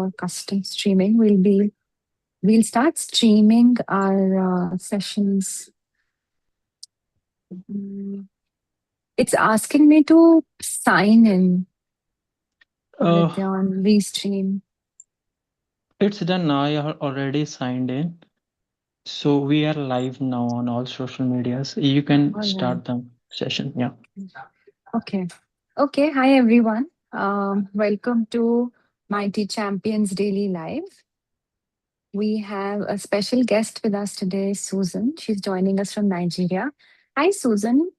for custom streaming. We'll start streaming our sessions. It's asking me to sign in with Uh, on Restream. it's done now. I already signed in. So we are live now on all social medias. You can All right. start the session. Yeah. Okay. Okay. Hi, everyone. Welcome to Mighty Champions Daily Live. We have a special guest with us today, Susan. She's joining us from Nigeria. Hi, Susan.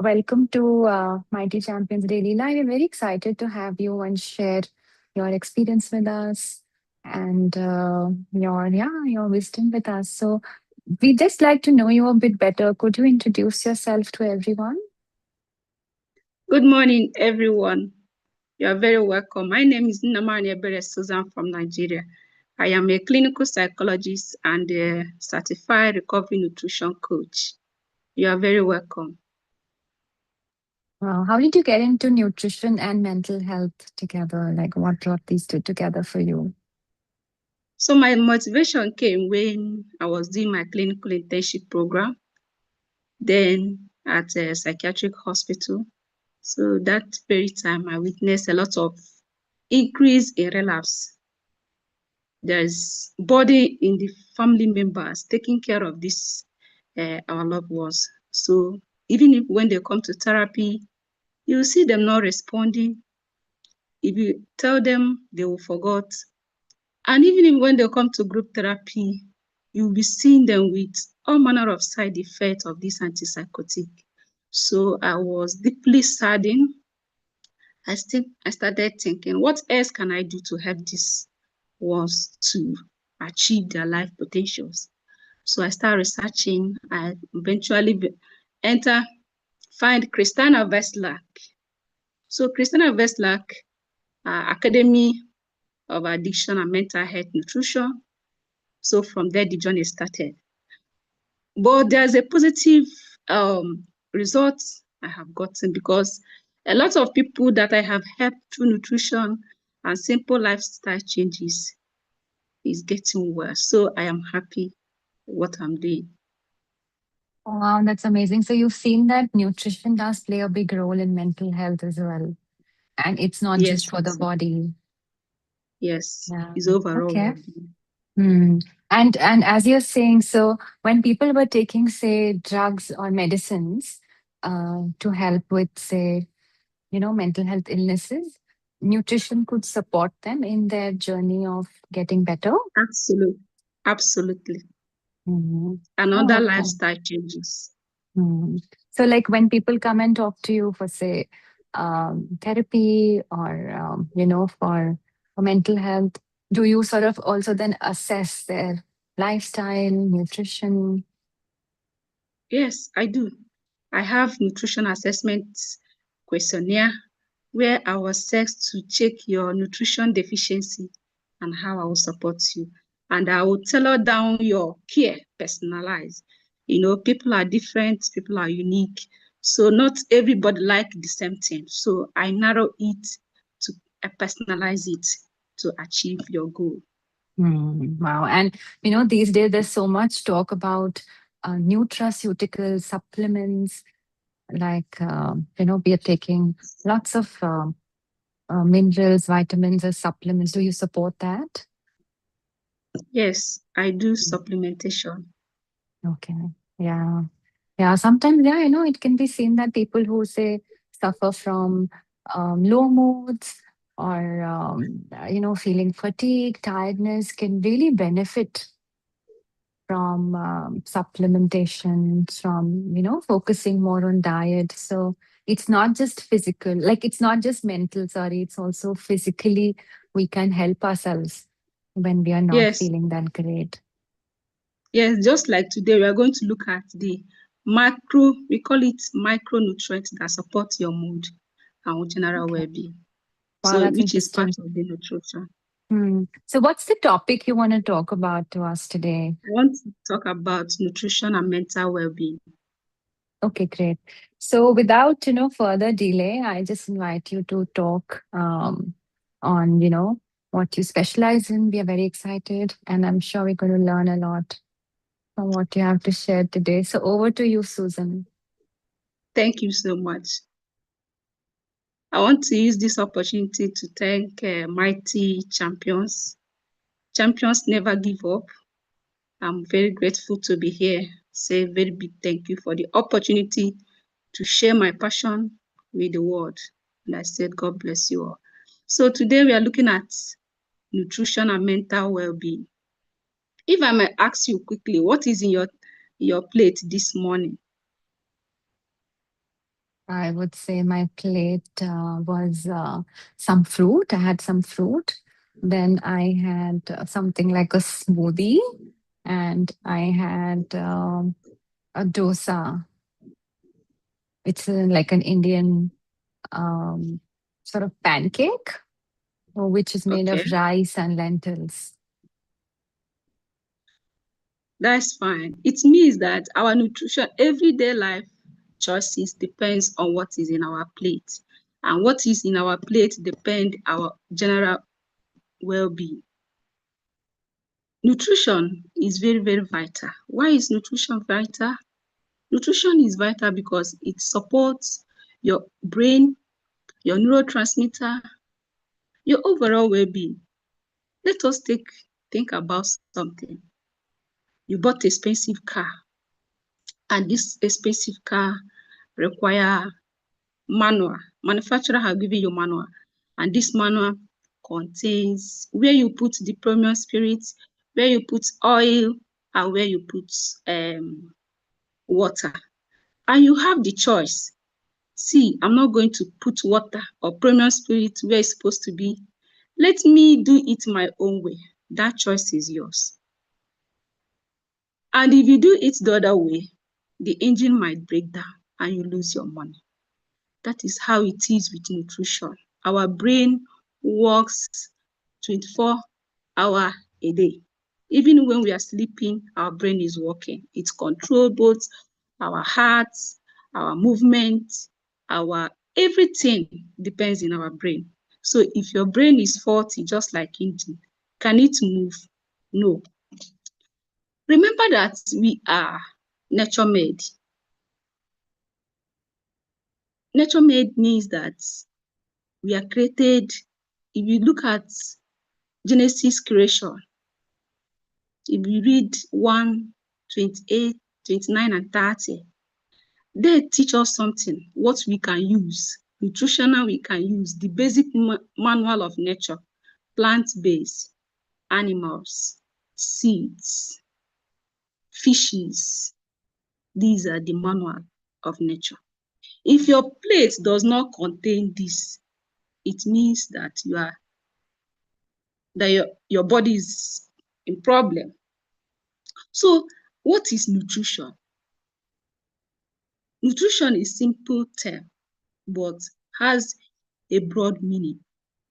Welcome to Mighty Champions Daily Live. We're very excited to have you and share your experience with us and your wisdom with us. So we just like to know you a bit better. Could you introduce yourself to everyone? Good morning, everyone. You are very welcome. My name is Nnamani Ebere Susan from Nigeria. I am a clinical psychologist and a certified recovery nutrition coach. You are very welcome. How did you get into nutrition and mental health together? Like, what brought these two together for you? So my motivation came when I was doing my clinical internship program, then at a psychiatric hospital. So that very time, I witnessed a lot of increase in relapse. There's body in the family members taking care of this, our loved ones. So even if when they come to therapy, you see them not responding. If you tell them, they will forget. And even if when they come to group therapy, you'll be seeing them with all manner of side effects of this antipsychotic. So I was deeply saddened. I started thinking, what else can I do to help these ones to achieve their life potentials? So I started researching. I eventually find Christina Veslak. So Christina Veslak, Academy of Addiction and Mental Health Nutrition. So from there, the journey started. But there's a positive result I have gotten because a lot of people that I have helped through nutrition and simple lifestyle changes is getting worse. So I am happy what I'm doing. Wow, that's amazing. So you've seen that nutrition does play a big role in mental health as well. And it's not just Yes, for the body. yes, Yeah. it's overall Okay. well-being. Hmm. And as you're saying, so when people were taking, say, drugs or medicines to help with, say, mental health illnesses, nutrition could support them in their journey of getting better. Absolutely, absolutely. Mhm. And Oh, other okay. lifestyle changes. So, like when people come and talk to you for, say, therapy or, for mental health, do you sort of also then assess their lifestyle, nutrition? Yes, I do. I have nutrition assessment questionnaire where I was asked to check your nutrition deficiency and how I will support you. And I will tailor down your care, personalized. People are different, people are unique. So not everybody like the same thing. So I narrow it to personalize it to achieve your goal. Wow. And, these days there's so much talk about nutraceutical supplements, like, we are taking lots of minerals, vitamins as supplements. Do you support that? Yes, I do supplementation. Okay. Yeah. Yeah. Sometimes, yeah, it can be seen that people who say suffer from low moods or, feeling fatigue, tiredness can really benefit from supplementation, from, focusing more on diet. So it's not just physical, like it's not just mental, sorry, it's also physically we can help ourselves when we are not Yes, feeling that great. yes, just like today, we are going to look at the we call it micronutrients that support your mood and general Okay. well-being. Wow, So, that's which is part interesting. of the nutrition. So what's the topic you want to talk about to us today? I want to talk about nutrition and mental well-being. Okay, great. So without, further delay, I just invite you to talk on, what you specialize in. We are very excited, and I'm sure we're going to learn a lot from what you have to share today. So, over to you, Susan. Thank you so much. I want to use this opportunity to thank mighty champions. Champions never give up. I'm very grateful to be here. Say a very big thank you for the opportunity to share my passion with the world. And I said, God bless you all. So today we are looking at nutrition and mental well-being. If I may ask you quickly, what is in your plate this morning? I would say my plate was some fruit. I had some fruit. Then I had something like a smoothie, and I had a dosa. It's like an Indian um, sort of pancake, which is made Okay, of rice and lentils. that's fine. It means that our nutrition, everyday life choices depends on what is in our plate. And what is in our plate depend our general well-being. Nutrition is very, very vital. Why is nutrition vital? Nutrition is vital because it supports your brain, your neurotransmitter, your overall well-being. Let us think about something. You bought expensive car, and this expensive car require manual. Manufacturer have given you manual, and this manual contains where you put the premium spirits, where you put oil, and where you put water. And you have the choice. See, I'm not going to put water or premium spirit where it's supposed to be. Let me do it my own way. That choice is yours. And if you do it the other way, the engine might break down and you lose your money. That is how it is with nutrition. Our brain works 24 hours a day. Even when we are sleeping, our brain is working. It controls both our hearts, our movement, our everything depends in our brain. So if your brain is faulty, just like engine, can it move? No. Remember that we are nature made. Nature made means that we are created. If you look at Genesis creation, if you read 1, 28, 29, and 30, they teach us something, what we can use, nutritional we can use, the basic manual of nature, plant-based, animals, seeds, fishes. These are the manual of nature. If your plate does not contain this, it means that your body is in problem. So what is nutrition? Nutrition is simple term, but has a broad meaning.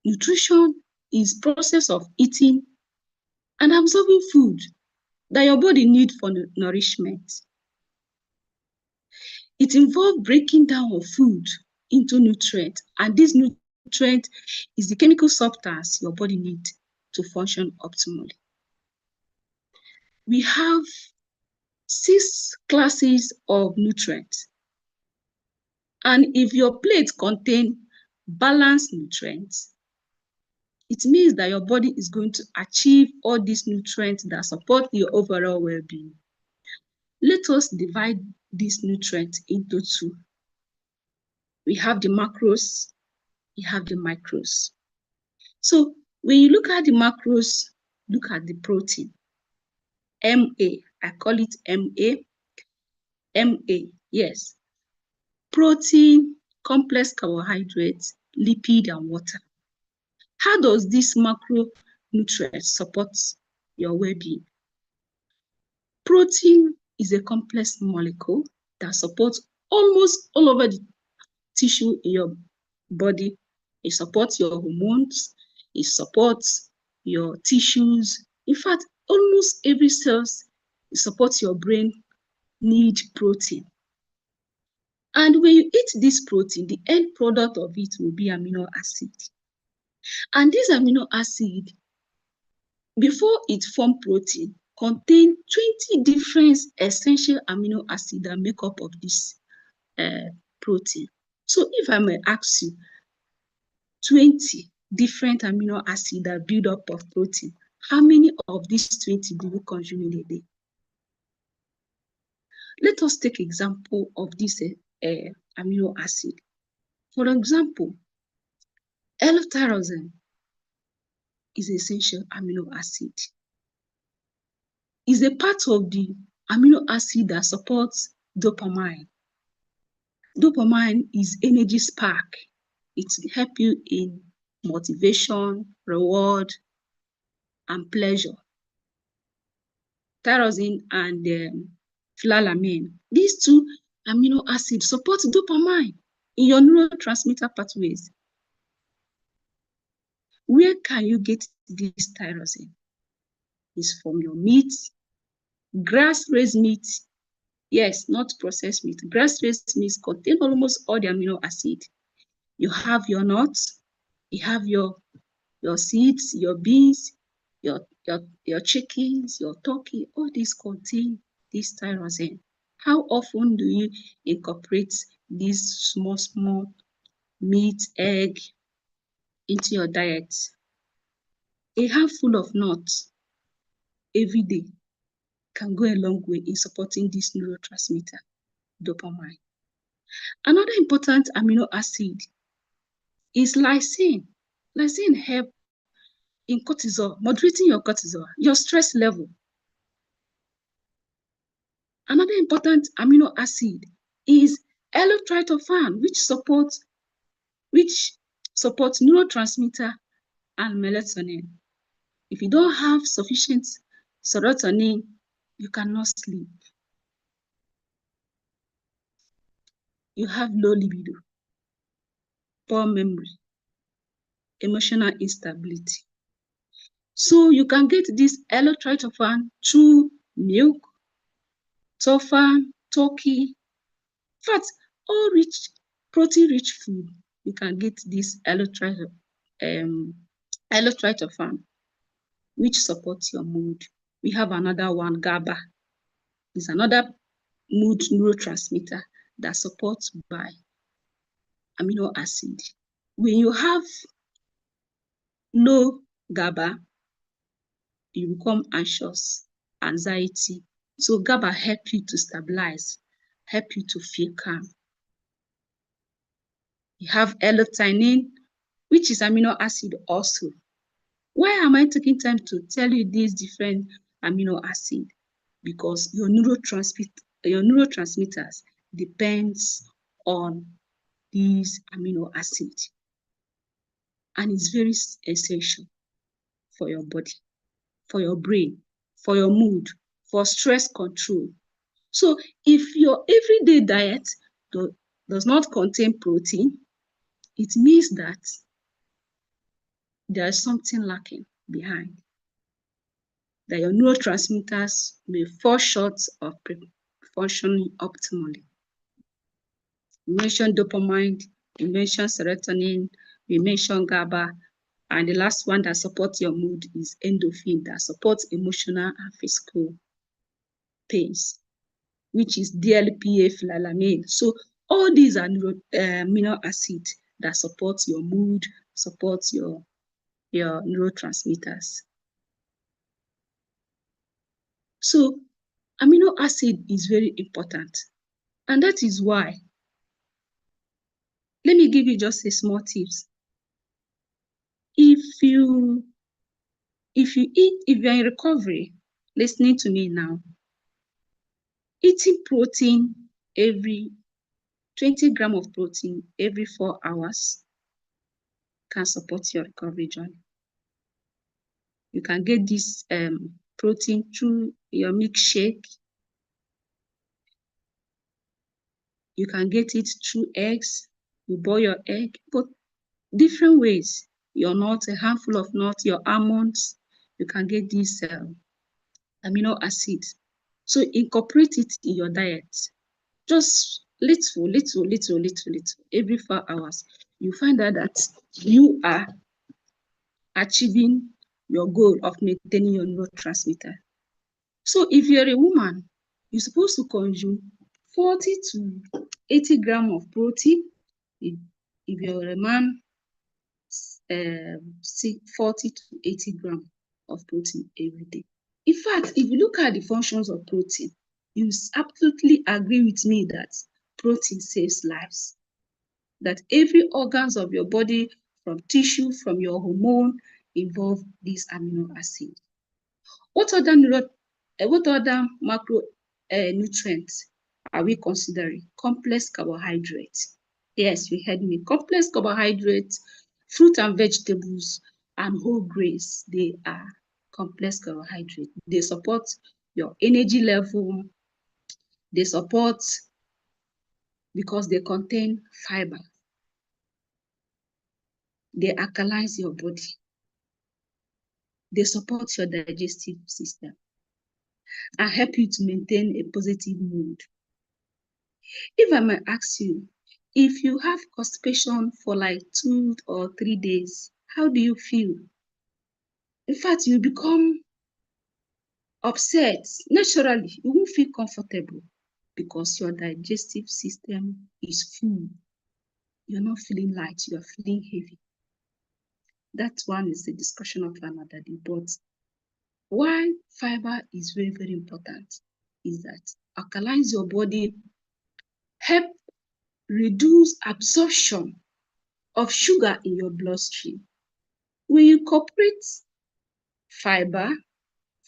Nutrition is process of eating and absorbing food that your body needs for nourishment. It involves breaking down of food into nutrients, and this nutrient is the chemical substance your body needs to function optimally. We have 6 classes of nutrients, and if your plate contains balanced nutrients, it means that your body is going to achieve all these nutrients that support your overall well-being. Let us divide these nutrients into 2. We have the macros, we have the micros. So when you look at the macros, look at the protein. MA, I call it MA. MA, yes. Protein, complex carbohydrates, lipid, and water. How does this macronutrient support your well-being? Protein is a complex molecule that supports almost all over the tissue in your body. It supports your hormones, it supports your tissues. In fact, almost every cell it supports your brain need protein. And when you eat this protein, the end product of it will be amino acid. And this amino acid, before it form protein, contain 20 different essential amino acids that make up of this protein. So if I may ask you, 20 different amino acids that build up of protein, how many of these 20 do you consume in a day? Let us take example of this amino acid. For example, L-tyrosine is essential amino acid. Is a part of the amino acid that supports dopamine. Dopamine is energy spark. It helps you in motivation, reward, and pleasure. Tyrosine and phenylalanine. These two amino acids support dopamine in your neurotransmitter pathways. Where can you get this tyrosine? It's from your meat, grass-raised meat. Yes, not processed meat. Grass-raised meat contain almost all the amino acid. You have your nuts, you have your seeds, your beans, your chickens, your turkey. All these contain this tyrosine. How often do you incorporate these small meat, egg into your diet? A handful of nuts every day can go a long way in supporting this neurotransmitter, dopamine. Another important amino acid is lysine. Lysine helps in cortisol, moderating your cortisol, your stress level. Another important amino acid is L-tryptophan, which supports neurotransmitter and melatonin. If you don't have sufficient serotonin, you cannot sleep. You have low libido, poor memory, emotional instability. So you can get this L-tryptophan through milk, tofu, turkey, fat, all protein-rich food. You can get this L-tryptophan, which supports your mood. We have another one, GABA. It's another mood neurotransmitter that supports by amino acid. When you have low GABA, you become anxious, anxiety. So GABA helps you to stabilize, help you to feel calm. You have L-theanine, which is amino acid also. Why am I taking time to tell you these different amino acids? Because your neurotransmitters depends on these amino acids. And it's very essential for your body, for your brain, for your mood, for stress control. So if your everyday diet does not contain protein, it means that there is something lacking behind, that your neurotransmitters may fall short of functioning optimally. We mentioned dopamine, we mentioned serotonin, we mentioned GABA, and the last one that supports your mood is endorphin, that supports emotional and physical pains, which is DLPA, phenylalanine. So all these are amino acids that support your mood, support your neurotransmitters. So amino acid is very important. And that is why, let me give you just a small tips. If you're in recovery, listening to me now, eating protein every 20 grams of protein every 4 hours can support your recovery journey. You can get this protein through your milkshake. You can get it through eggs. You boil your egg, but different ways. Your nuts, a handful of nuts, your almonds, you can get these amino acids. So incorporate it in your diet. Just little, every 4 hours. You find out that you are achieving your goal of maintaining your neurotransmitter. So if you're a woman, you're supposed to consume 40 to 80 grams of protein. If you're a man, 40 to 80 grams of protein every day. In fact, if you look at the functions of protein, you absolutely agree with me that protein saves lives. That every organs of your body, from tissue, from your hormone, involve this amino acid. What other macro nutrients are we considering? Complex carbohydrates. Yes, you heard me. Complex carbohydrates, fruit and vegetables, and whole grains, they are complex carbohydrates. They support your energy level. They support because they contain fiber. They alkalize your body. They support your digestive system and help you to maintain a positive mood. If I might ask you, if you have constipation for like 2 or 3 days, how do you feel? In fact, you become upset. Naturally, you won't feel comfortable because your digestive system is full. You're not feeling light, you're feeling heavy. That one is the discussion of another day. But why fiber is very, very important is that alkalize your body, help reduce absorption of sugar in your bloodstream. When you incorporate fiber,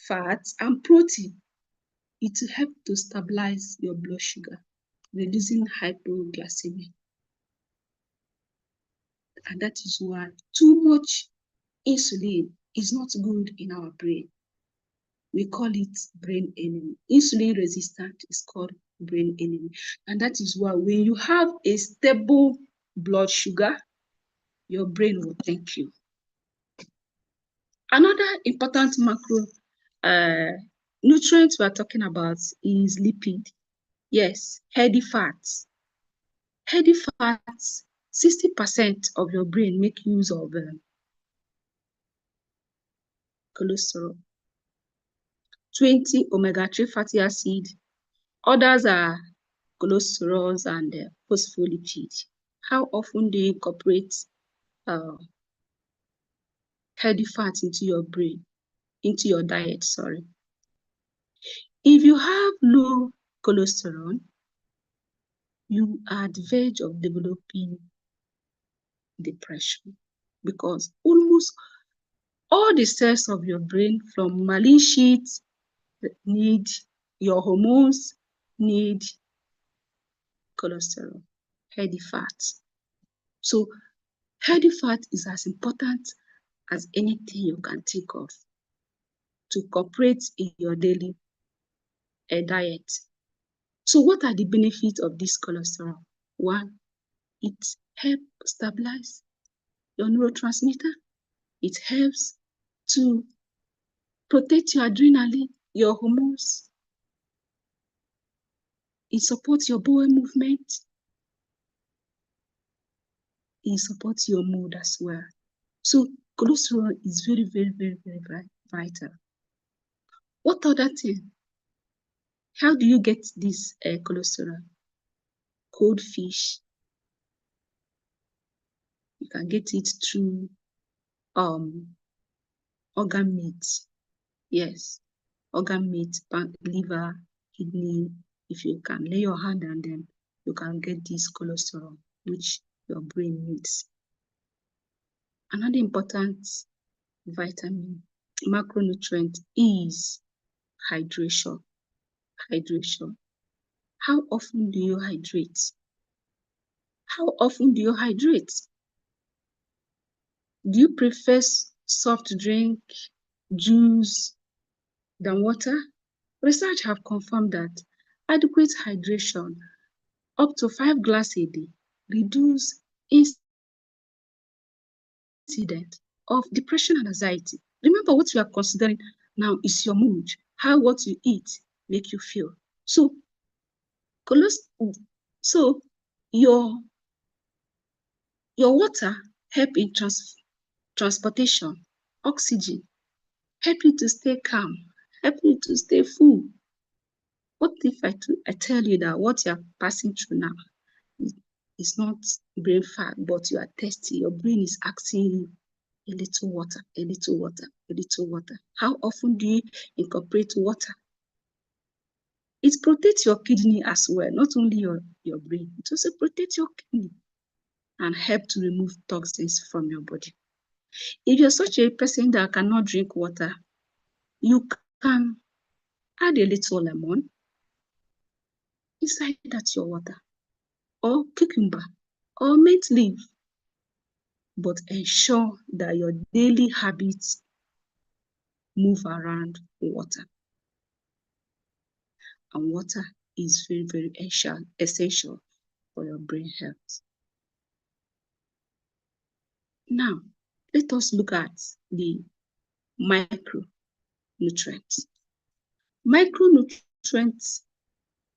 fats, and protein, it will help to stabilize your blood sugar, reducing hypoglycemia. And that is why too much insulin is not good in our brain. We call it brain enemy. Insulin resistant is called brain enemy. And that is why when you have a stable blood sugar, your brain will thank you. Another important macro nutrient we are talking about is lipid. Yes, healthy fats. Healthy fats, 60% of your brain make use of cholesterol. 20 omega-3 fatty acid. Others are cholesterols and phospholipids. How often do you incorporate healthy fats into your brain, into your diet, sorry? If you have low cholesterol, you are at the verge of developing depression because almost all the cells of your brain, from myelin sheath, need your hormones, need cholesterol, healthy fats. So healthy fat is as important as anything you can think of to incorporate in your daily diet. So what are the benefits of this cholesterol? One, it helps stabilize your neurotransmitter. It helps to protect your adrenaline, your hormones. It supports your bowel movement. It supports your mood as well. So cholesterol is very, very, very, very vital. What other thing? How do you get this cholesterol? Cold fish. You can get it through organ meat. Yes, organ meat, liver, kidney. If you can lay your hand on them, you can get this cholesterol, which your brain needs. Another important vitamin, macronutrient is hydration. Hydration. How often do you hydrate? How often do you hydrate? Do you prefer soft drink, juice than water? Research have confirmed that adequate hydration, up to 5 glasses a day, reduce incident of depression and anxiety. Remember, what you are considering now is your mood, how what you eat make you feel. So, so your water help in transportation oxygen, help you to stay calm, help you to stay full. What if I tell you that what you're passing through now is not brain fag, but you are thirsty? Your brain is asking you a little water, a little water, a little water. How often do you incorporate water? It protects your kidney as well, not only your brain. It also protects your kidney and help to remove toxins from your body. If you're such a person that cannot drink water, you can add a little lemon inside that your water, or cucumber, or mint leaf, but ensure that your daily habits move around water. And water is very, very essential for your brain health. Now, let us look at the micronutrients. Micronutrients,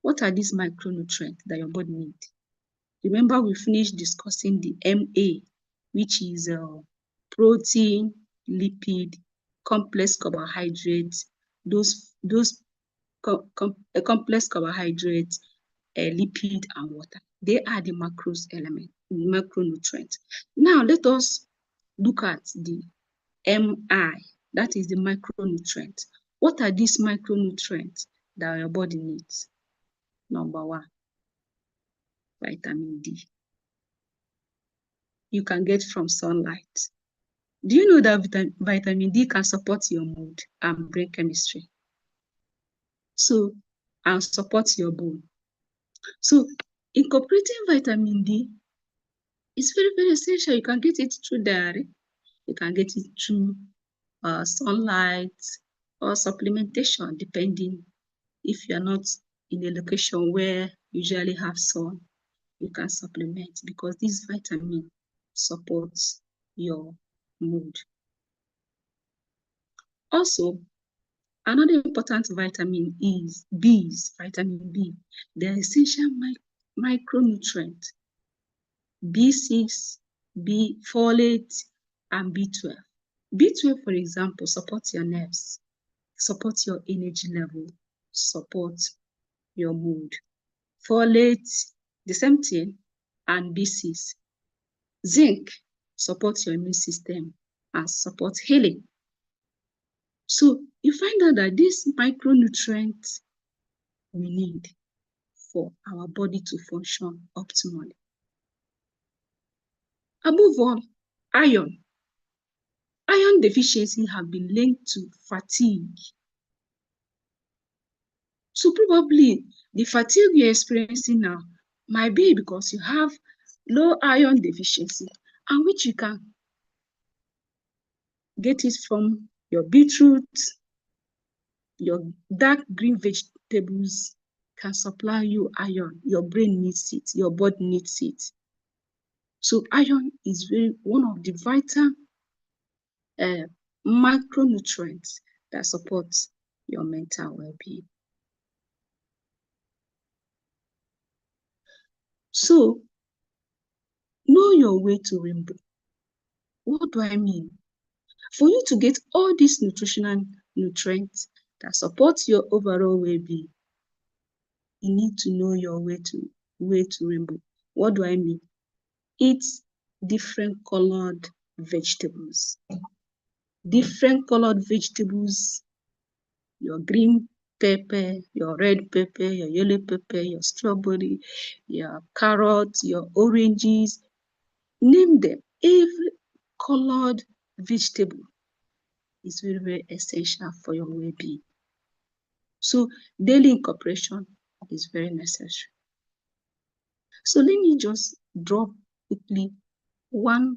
what are these micronutrients that your body needs? Remember, we finished discussing the MA, which is protein, lipid, complex carbohydrates, those complex carbohydrates, lipid, and water. They are the macronutrients. Now, let us look at the MI, that is the micronutrient. What are these micronutrients that your body needs? Number one, vitamin D. You can get from sunlight. Do you know that vitamin D can support your mood and brain chemistry? So, and support your bone. So, incorporating vitamin D is very, very essential. You can get it through diary. You can get it through sunlight or supplementation, depending if you're not in a location where you usually have sun. You can supplement because this vitamin supports your mood. Also, another important vitamin is vitamin B, the essential micronutrient, B6, folate, and B12. B12, for example, supports your nerves, supports your energy level, supports your mood. Folate, the same thing, and B6. Zinc supports your immune system and supports healing. So you find out that these micronutrients we need for our body to function optimally. Above all, iron. Iron deficiency have been linked to fatigue. So probably the fatigue you're experiencing now might be because you have low iron deficiency, and which you can get it from your beetroot, your dark green vegetables can supply you iron. Your brain needs it, your body needs it. So iron is one of the vital macronutrients that supports your mental well-being. So know your way to rainbow. What do I mean? For you to get all these nutritional nutrients that support your overall well-being, you need to know your way to rainbow. What do I mean? Eat different colored vegetables. Different colored vegetables, your green pepper, your red pepper, your yellow pepper, your strawberry, your carrots, your oranges, name them. Every colored vegetable is very, very essential for your well-being. So daily incorporation is very necessary. So let me just drop quickly one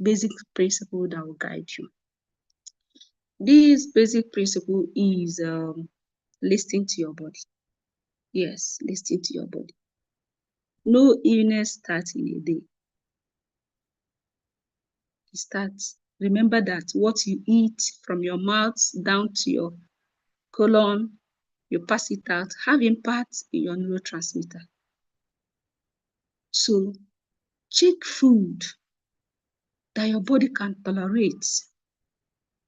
basic principle that will guide you. This basic principle is listening to your body. Yes, listening to your body. No illness starts in a day. It starts. Remember that what you eat from your mouth down to your colon, you pass it out, have impact in your neurotransmitter. So check food that your body can tolerate.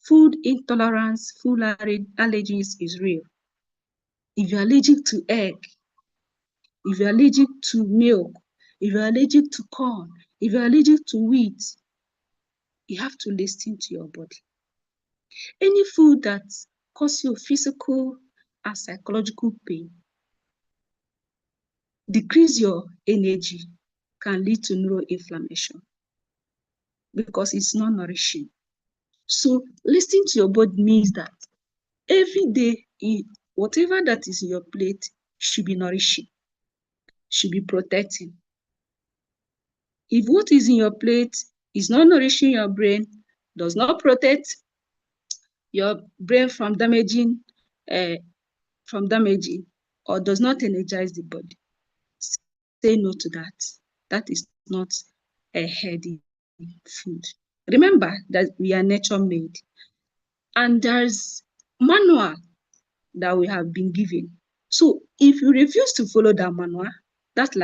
Food intolerance, food allergies is real. If you're allergic to egg, if you're allergic to milk, if you're allergic to corn, if you're allergic to wheat, you have to listen to your body. Any food that causes you physical and psychological pain, decrease your energy, can lead to neuroinflammation because it's not nourishing. So listening to your body means that every day, whatever that is in your plate should be nourishing, should be protecting. If what is in your plate is not nourishing your brain, does not protect your brain from damaging, or does not energize the body, say no to that. That is not a healthy food. Remember that we are nature made, and there's manual that we have been given. So if you refuse to follow that manual, just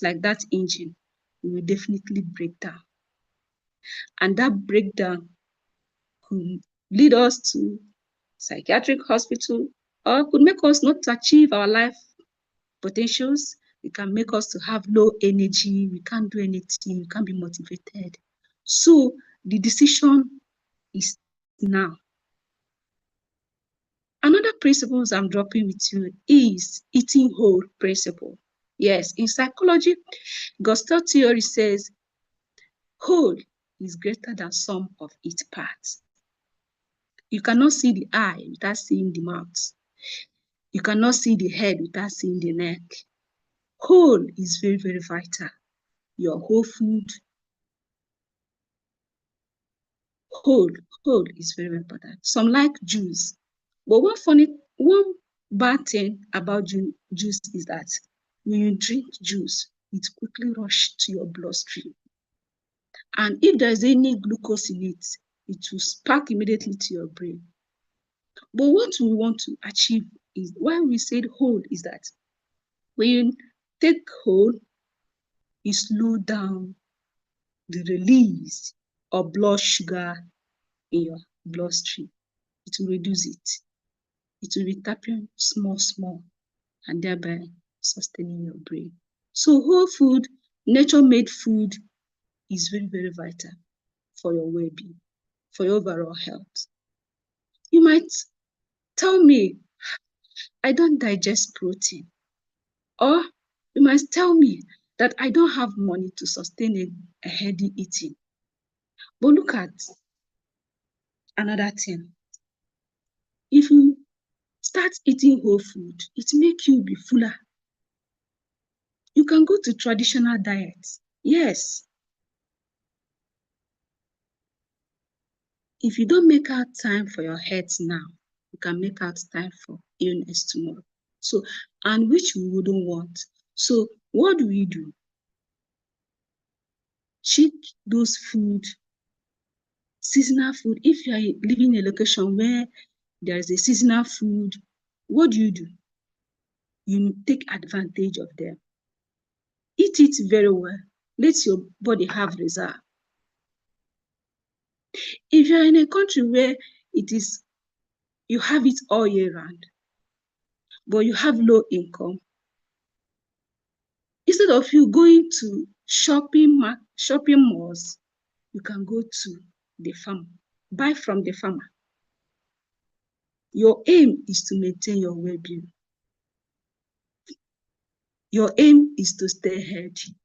like that engine, you will definitely break down. And that breakdown could lead us to psychiatric hospital, or could make us not to achieve our life potentials. It can make us to have low energy. We can't do anything. We can't be motivated. So the decision is now. Another principles I'm dropping with you is eating whole principle. Yes, in psychology, Gestalt theory says whole is greater than sum of its parts. You cannot see the eye without seeing the mouth. You cannot see the head without seeing the neck. Whole is very, very vital. Your whole food, whole is very, very important. Some like juice. But one bad thing about juice is that when you drink juice, it quickly rushes to your bloodstream. And if there's any glucose in it, it will spark immediately to your brain. But what we want to achieve is, why we said whole, is that when you take whole, you slow down the release of blood sugar in your bloodstream. It will reduce it. It will be tapping small, and thereby sustaining your brain. So whole food, nature-made food, is very, very vital for your well-being, for your overall health. You might tell me, I don't digest protein. Or you might tell me that I don't have money to sustain a healthy eating. But look at another thing. If you start eating whole food, it makes you be fuller. You can go to traditional diets. Yes. If you don't make out time for your health now, you can make out time for illness tomorrow. So, and which we wouldn't want. So what do? Check those food, seasonal food. If you are living in a location where there is a seasonal food, what do? You take advantage of them. Eat it very well. Let your body have reserve. If you're in a country where you have it all year round, but you have low income, instead of you going to shopping malls, you can go to the farm, buy from the farmer. Your aim is to maintain your well-being. Your aim is to stay healthy.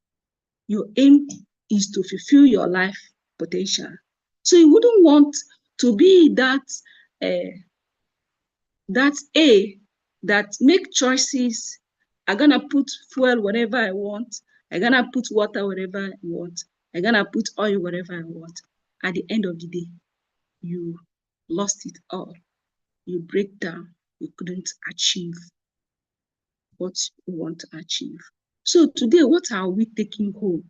Your aim is to fulfill your life potential. So you wouldn't want to be that make choices. I'm gonna put fuel whatever I want. I'm gonna put water whatever I want. I'm gonna put oil whatever I want. At the end of the day, you lost it all. You break down. You couldn't achieve what you want to achieve. So today, what are we taking home?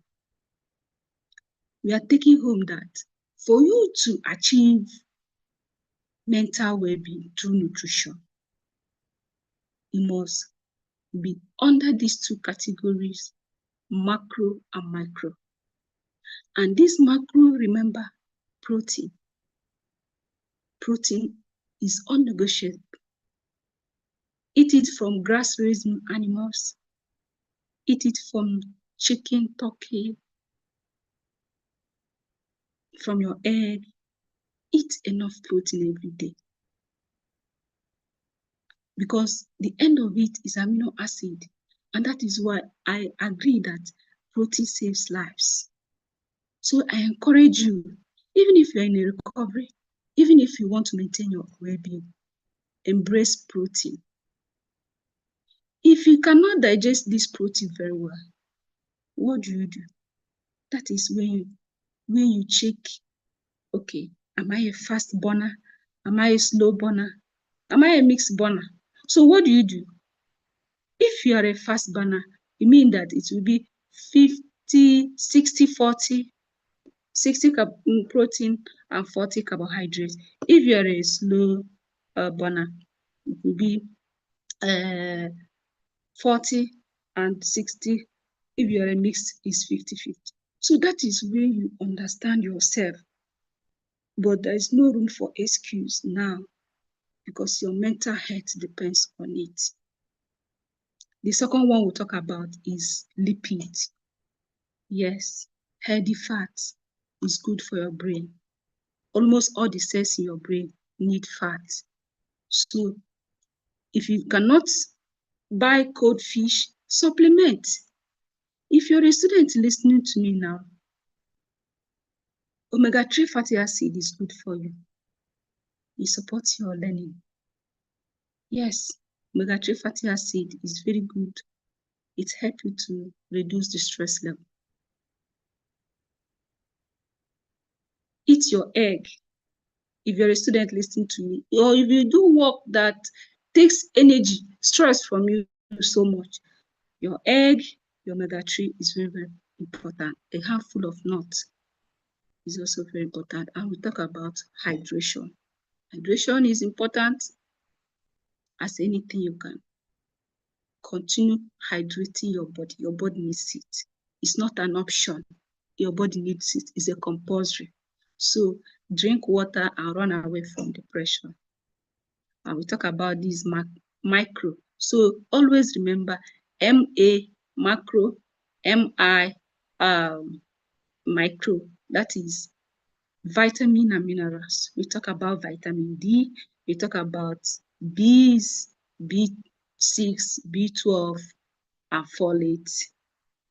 We are taking home that for you to achieve mental well-being through nutrition, you must be under these two categories, macro and micro. And this macro, remember, protein. protein is unnegotiable. Eat it from grass-raised animals. Eat it from chicken, turkey, from your egg. Eat enough protein every day. Because the end of it is amino acid. And that is why I agree that protein saves lives. So I encourage you, even if you're in a recovery, even if you want to maintain your well-being, embrace protein. If you cannot digest this protein very well, what do? That is when you check, okay, am I a fast burner? Am I a slow burner? Am I a mixed burner? So what do? If you are a fast burner, it means that it will be 50, 60, 40, 60 protein and 40 carbohydrates. If you are a slow burner, it will be 40 and 60. If you are a mixed, it's 50-50. So that is where you understand yourself. But there is no room for excuse now because your mental health depends on it. The second one we'll talk about is lipids. Yes, healthy fats is good for your brain. Almost all the cells in your brain need fat. So if you cannot buy cold fish, supplement. If you're a student listening to me now, omega-3 fatty acid is good for you. It supports your learning. Yes, omega-3 fatty acid is very good. It helps you to reduce the stress level. Eat your egg. If you're a student listening to me, or if you do work that takes energy, stress from you so much, your egg, your omega-3 is very, very important. A handful of nuts is also very important. And we talk about hydration. Hydration is important as anything you can. Continue hydrating your body. Your body needs it. It's not an option. Your body needs it. It's a compulsory. So drink water and run away from depression. And we talk about this micro. So always remember MA macro, MI micro. That is vitamin and minerals. We talk about vitamin D. We talk about Bs, B6, B12, and folate.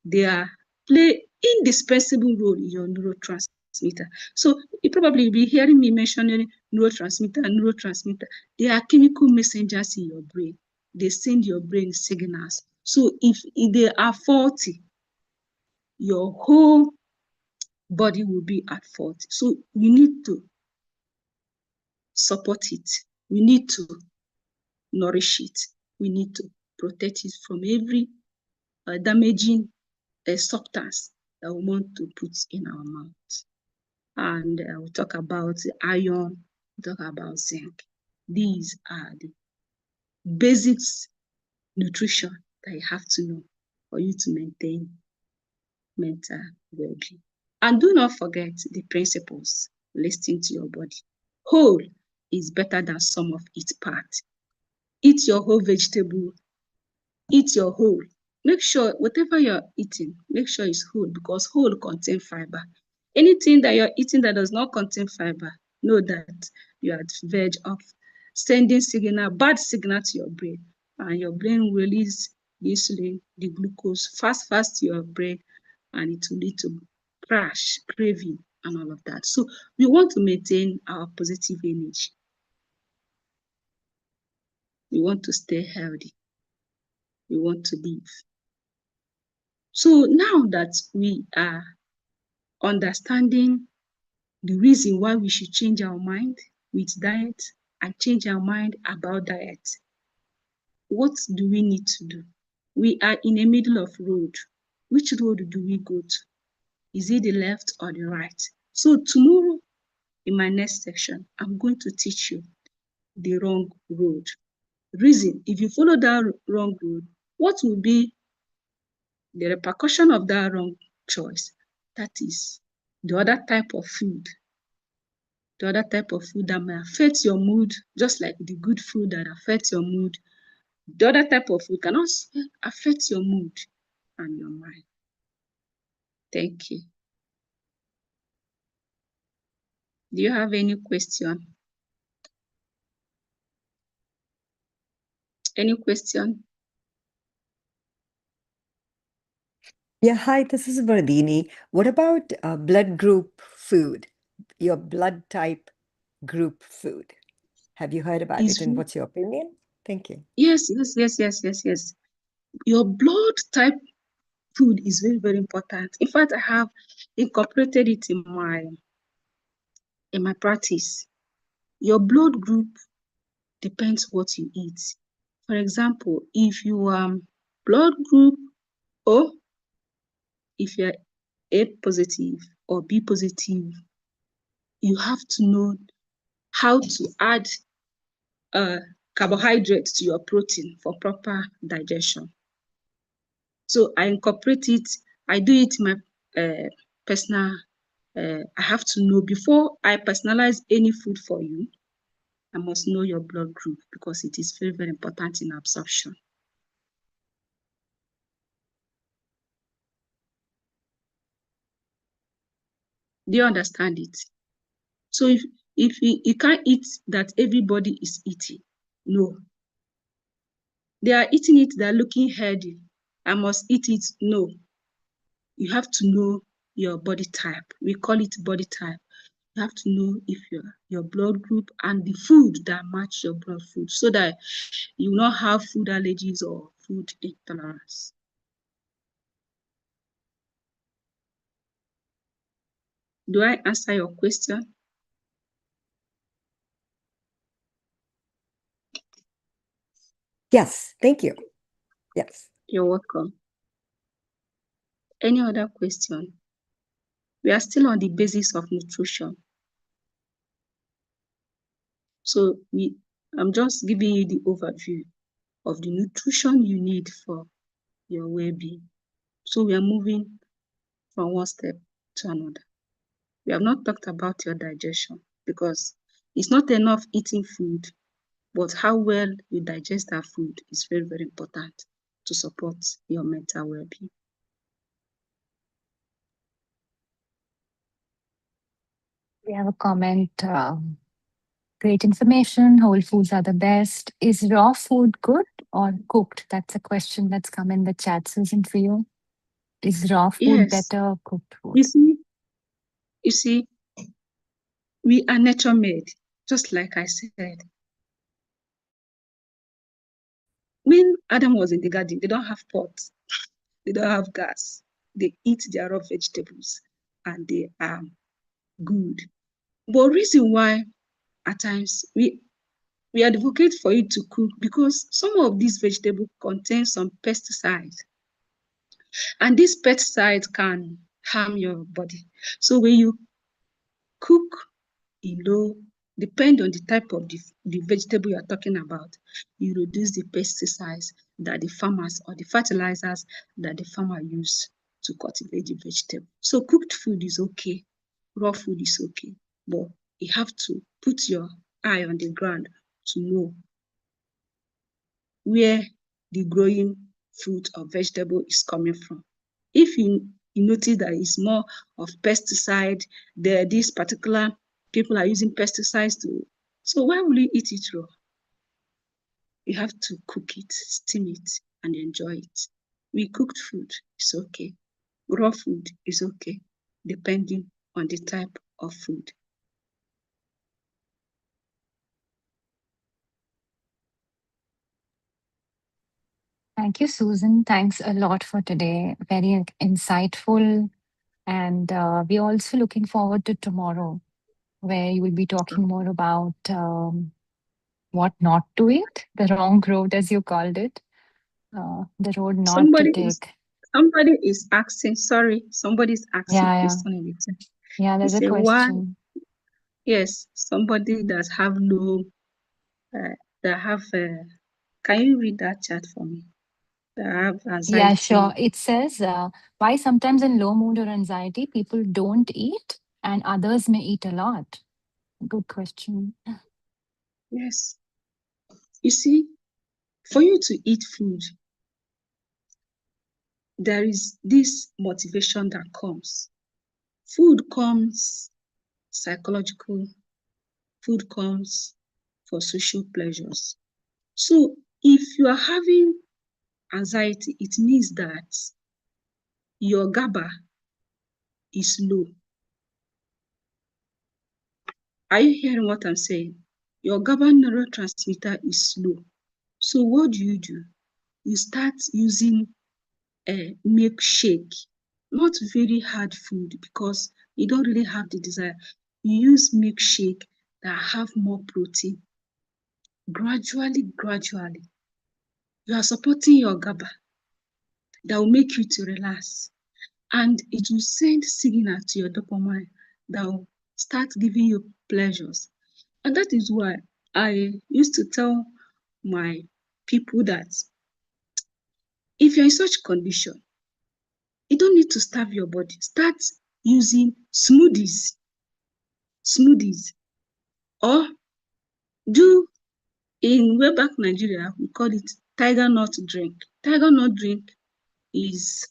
They play indispensable role in your neurotransmitter. So you probably will be hearing me mentioning neurotransmitter. They are chemical messengers in your brain. They send your brain signals. So if they are faulty, your whole body will be at fault. So we need to support it. We need to nourish it. We need to protect it from every damaging substance that we want to put in our mouth. And we talk about iron, we talk about zinc. These are the basics nutrition that you have to know for you to maintain mental well-being. And do not forget the principles. Listen to your body. Whole is better than sum of its parts. Eat your whole vegetable. Eat your whole. Make sure whatever you're eating, make sure it's whole because whole contain fiber. Anything that you're eating that does not contain fiber, know that you are at verge of sending bad signal to your brain. And your brain will release the insulin, the glucose fast to your brain, and it will lead to crash, craving, and all of that. So we want to maintain our positive energy. We want to stay healthy. We want to live. So now that we are understanding the reason why we should change our mind with diet and change our mind about diet, what do we need to do? We are in the middle of road. Which road do we go to? Is it the left or the right? So tomorrow in my next section, I'm going to teach you the wrong road. Reason, if you follow that wrong road, what will be the repercussion of that wrong choice? That is the other type of food the other type of food that may affect your mood, just like the good food that affects your mood. The other type of food can also affect your mood and your mind. Thank you. Do you have any question? Any question? Yeah, hi, this is Vardini. What about blood group food, your blood type group food? Have you heard about it, Is and what's your opinion? Thank you. yes. Your blood type food is very, very important. In fact, I have incorporated it in my practice. Your blood group depends what you eat. For example, if you are blood group O, if you're A positive or B positive, you have to know how to add carbohydrate to your protein for proper digestion. So I incorporate it. I do it in my personal. I have to know before I personalize any food for you. I must know your blood group because it is very, very important in absorption. Do you understand it? So if you can't eat that everybody is eating, no. They are eating it, they're looking healthy. I must eat it, no. You have to know your body type. We call it body type. You have to know if your blood group and the food that match your blood food so that you will not have food allergies or food intolerance. Do I answer your question? Yes, thank you. Yes. You're welcome. Any other question? We are still on the basis of nutrition. So I'm just giving you the overview of the nutrition you need for your well-being. So we are moving from one step to another. We have not talked about your digestion because it's not enough eating food, but how well you digest that food is very, very important to support your mental well-being. We have a comment. Great information. Whole foods are the best. Is raw food good or cooked? That's a question that's come in the chat, Susan, for you. Is raw food Yes, better or cooked you food? see, we are nature made, just like I said. When Adam was in the garden, they don't have pots, they don't have gas. They eat their raw vegetables and they are good. But reason why at times we advocate for you to cook because some of these vegetables contain some pesticides, and these pesticides can harm your body. So when you cook, depend on the type of the vegetable you are talking about, you reduce the pesticides that the farmers or the fertilizers that the farmer use to cultivate the vegetable. So cooked food is okay, raw food is okay, but you have to put your eye on the ground to know where the growing fruit or vegetable is coming from. If you notice that it's more of pesticide, these particular people are using pesticides to, so why will you eat it raw? You have to cook it, steam it, and enjoy it. We cooked food is okay. Raw food is okay, depending on the type of food. Thank you, Susan. Thanks a lot for today. Very insightful. And we're also looking forward to tomorrow, where you will be talking more about what not to eat, the wrong road, as you called it, the road not to Somebody is take. somebody is asking, sorry, somebody's asking Yeah, yeah. question in the chat. Yeah, They there's a say, why? question. Yes, somebody that have low, that have, can you read that chat for me? That have Yeah, sure. anxiety. It says why sometimes in low mood or anxiety, people don't eat and others may eat a lot. Good question. Yes. You see, for you to eat food, there is this motivation that comes. Food comes psychological, food comes for social pleasures. So if you are having anxiety, it means that your GABA is low. Are you hearing what I'm saying? Your GABA neurotransmitter is low. So what do? You start using a milkshake, not very hard food because you don't really have the desire. You use milkshake that have more protein. Gradually, you are supporting your GABA that will make you to relax. And it will send signal to your dopamine that will start giving you pleasures. And that is why I used to tell my people that if you're in such condition, you don't need to starve your body. Start using smoothies, or do in way back Nigeria, we call it tiger nut drink. Tiger nut drink is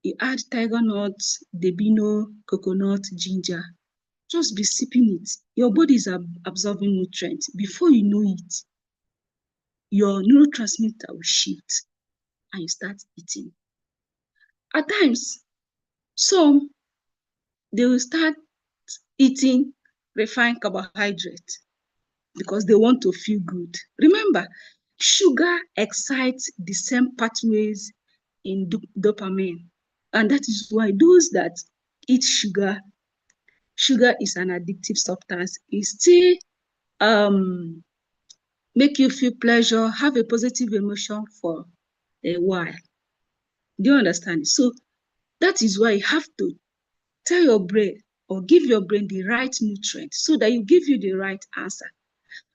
you add tiger nuts, debino, coconut, ginger. Just be sipping it. Your body is absorbing nutrients. Before you know it, your neurotransmitter will shift and you start eating. At times, some they will start eating refined carbohydrate because they want to feel good. Remember, sugar excites the same pathways in dopamine. And that is why those that eat sugar is an addictive substance. It still make you feel pleasure, have a positive emotion for a while. Do you understand? So that is why you have to tell your brain or give your brain the right nutrient so that you give you the right answer.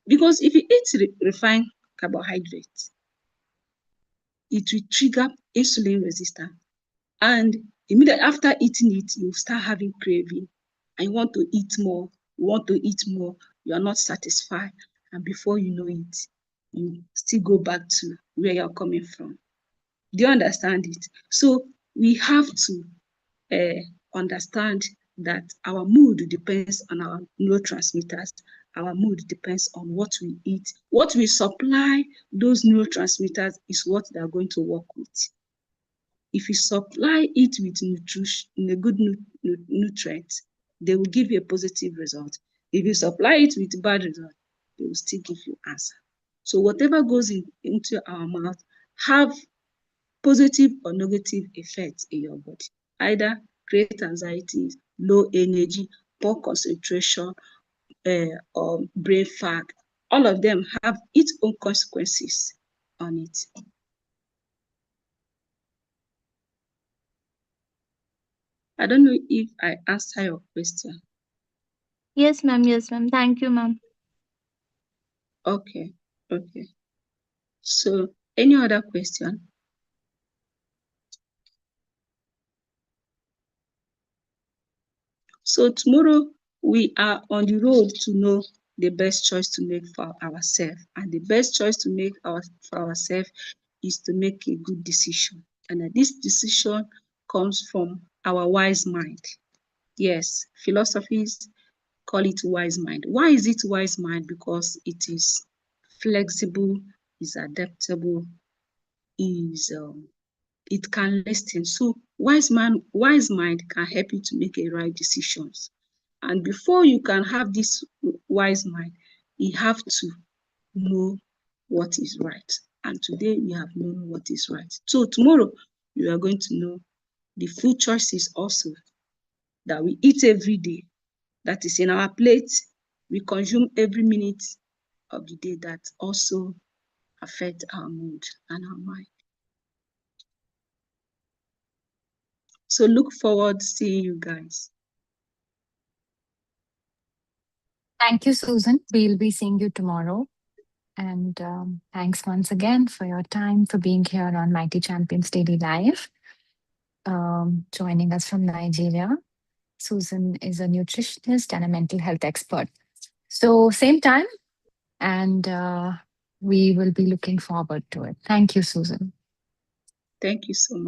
Because if you eat refined carbohydrates, it will trigger insulin resistance. And immediately after eating it, you start having craving and you want to eat more, you are not satisfied. And before you know it, you still go back to where you're coming from. Do you understand it? So we have to understand that our mood depends on our neurotransmitters. Our mood depends on what we eat. What we supply those neurotransmitters is what they are going to work with. If you supply it with nutrition, a good nutrient, they will give you a positive result. If you supply it with bad result, they will still give you answer. So whatever goes into our mouth have positive or negative effects in your body. Either create anxiety, low energy, poor concentration, or brain fog. All of them have its own consequences on it. I don't know if I answer your question. Yes, ma'am. Yes, ma'am. Thank you, ma'am. Okay. So any other question? So tomorrow we are on the road to know the best choice to make for ourselves. And the best choice to make for ourselves is to make a good decision. And this decision comes from our wise mind. Yes, philosophies call it wise mind. Why is it wise mind? Because it is flexible, is adaptable, it can listen. So wise mind can help you to make a right decisions. And before you can have this wise mind, you have to know what is right. And today we have known what is right. So tomorrow you are going to know the food choices also that we eat every day, that is in our plate, we consume every minute of the day, that also affect our mood and our mind. So look forward to seeing you guys. Thank you, Susan. We'll be seeing you tomorrow. And thanks once again for your time, for being here on Mighty Champions Daily Live, joining us from Nigeria. Susan is a nutritionist and a mental health expert. So, same time, and we will be looking forward to it. Thank you, Susan. Thank you so much.